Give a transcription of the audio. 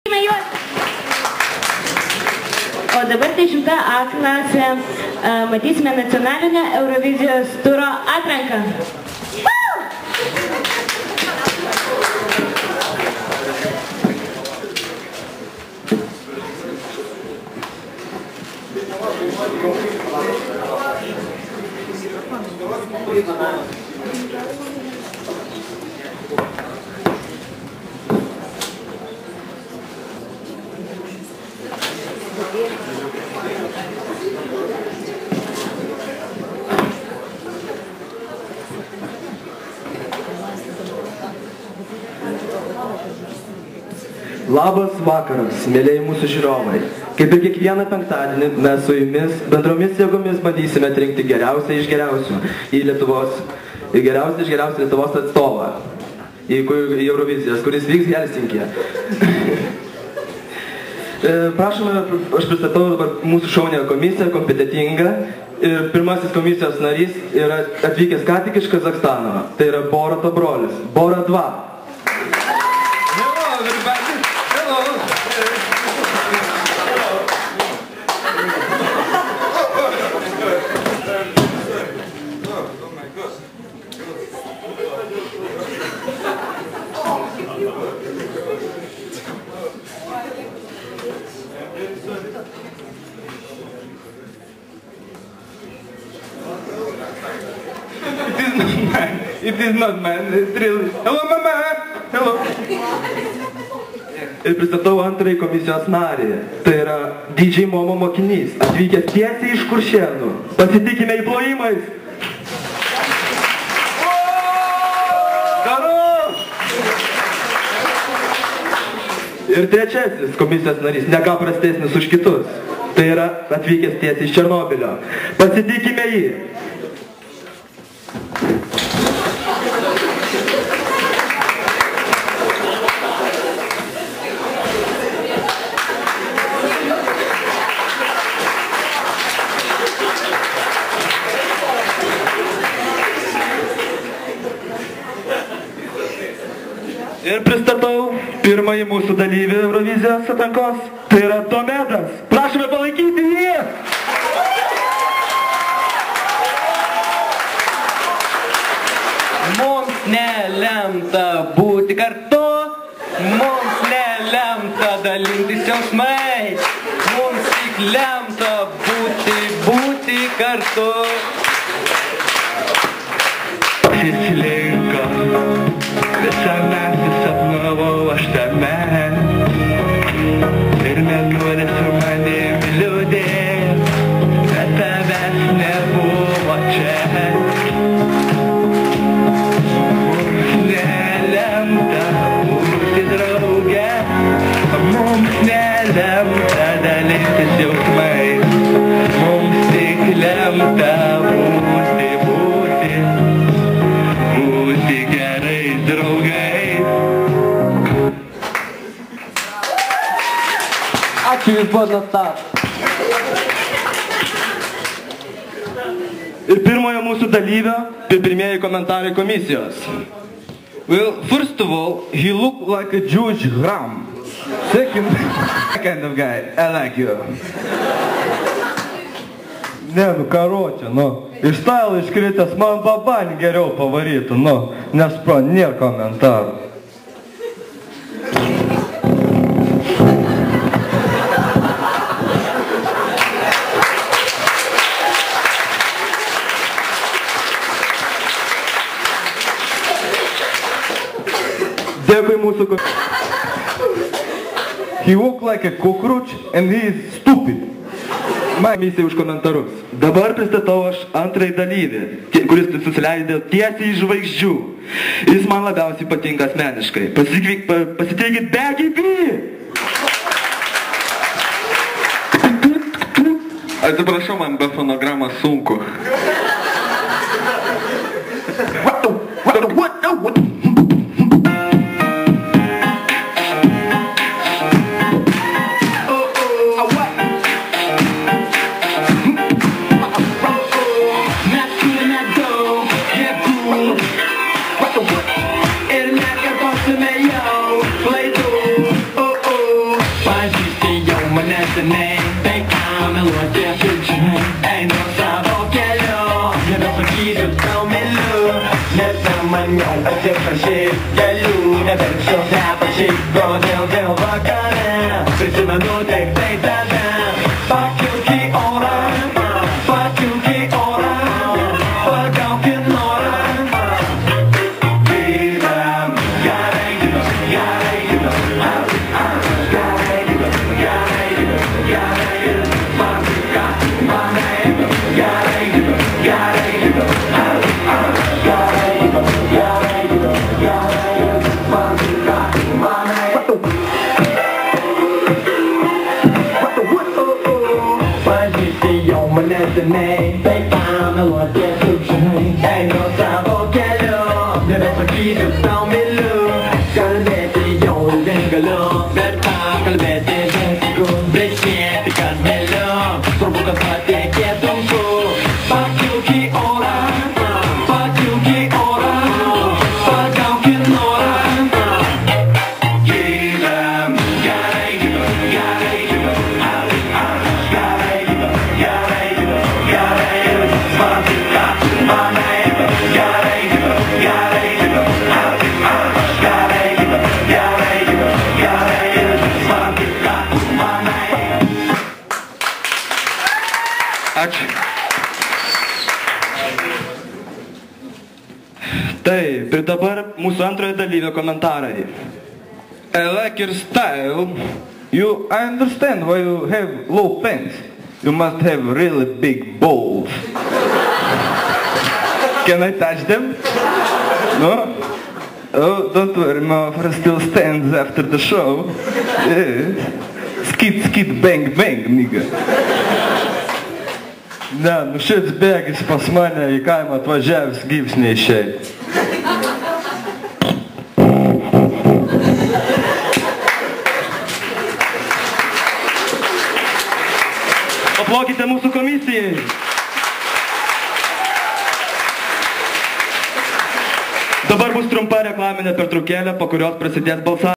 O dabar 10 A klasė matysime nacionalinę Eurovizijos turo atranką. Labas vakaras, mėlėjai mūsų žiūrovai. Kaip ir kiekvieną penktadienį, mes su jumis bendromis jėgomis bandysime atrinkti geriausią iš geriausių Lietuvos atstovą į Eurovizijas, kuris vyks Helsinkyje. Prašome, aš pristatau dabar mūsų šaunę komisiją, kompetitingą. Ir pirmasis komisijos narys yra atvykęs ką tik iš Kazakstano. Tai yra Borato brolis. Bora 2. It is not man, it's really... Hello, mama! Hello! Ir pristatau antrąjį komisijos narį. Tai yra DJ Momo mokinys, atvykęs tiesiai iš Kuršėnų. Pasitikime įplojimais! Ir trečiasis komisijos narys, ne ką prastesnis už kitus. Tai yra atvykęs tiesiai iš Černobilio. Pasitikime jį! Ir pristatau pirmąjį mūsų dalyvį Eurovizijos atrankos. Tai yra Domedas. Prašome palaikyti jį! Mums nelemta būti kartu, mums nelemta dalintis jausmais, mums tik lemta būti kartu. Pasislinko, visą naktį sapnavau aš tame ir mėnulė su manim liūdėjo, bet tavęs nebuvo čia. Mums nelemta būti drauge, mums nelemta dalintis jausmais, mums tik lemta būti gerais draugais. Ačiū Jūs buvo nuostabus. Ir pirmojo mūsų dalyvio, pirmieji komentarai komisijos. Well, first of all, he looked like a Jewish ram. Second, kind of guy, I like you. Ne, nu karočią, nu. Iš stalo iškritęs man babanį geriau pavarytų, nu. Nes nėra komentarų. Dėkui mūsų He walked like a cockroach and he is stupid. Misija už komentarus. Dabar pristatau aš antrąjį dalyvį, kuris susileidė tiesiai iš žvaigždžių. Jis man labiausiai patinka asmeniškai. Pasiteikit Becky B! Atsiprašau, man be fonogramos sunku. Pažįsti jau mane seniai, tai ką meluoti aš ir žinai. Einu savo keliu, nebesakysiu tau myliu, nes nemaniau atsiprašyt galiu, neverčiau nepašyt, kodėl dėl vakare prisimenu tik tai tave. Pakilk į orą, pakilk į orą, pagauk į norą. Gyvenam gerai, gerai, tai ką meluoti aš ir žinai. Einu savo keliu, nebesakysiu tau myliu, kalbėti jau negaliu, bet ką kalbėti nesigau, brėžinėti kas myliu, svarbu kad patikėtum tu. Pakilk į orą, pakilk į orą, pagauk į norą. Gyvenam gerai, gerai, Ačiū. Taip, ir dabar mūsų antrojo dalyvio komentarai. I like your style. I understand why you have low pants. You must have really big balls. Can I touch them? No? Oh, don't worry, my offer still stands after the show. Yeah. Skid, skid, bang, bang, nigga. Ne, nu šis bėgis pas mane į kaimą atvažiavęs gyvs neišeit. Paplokite mūsų komisijai. Dabar bus trumpa reklaminė pertraukėlė, po kurios prasidės balsavimas.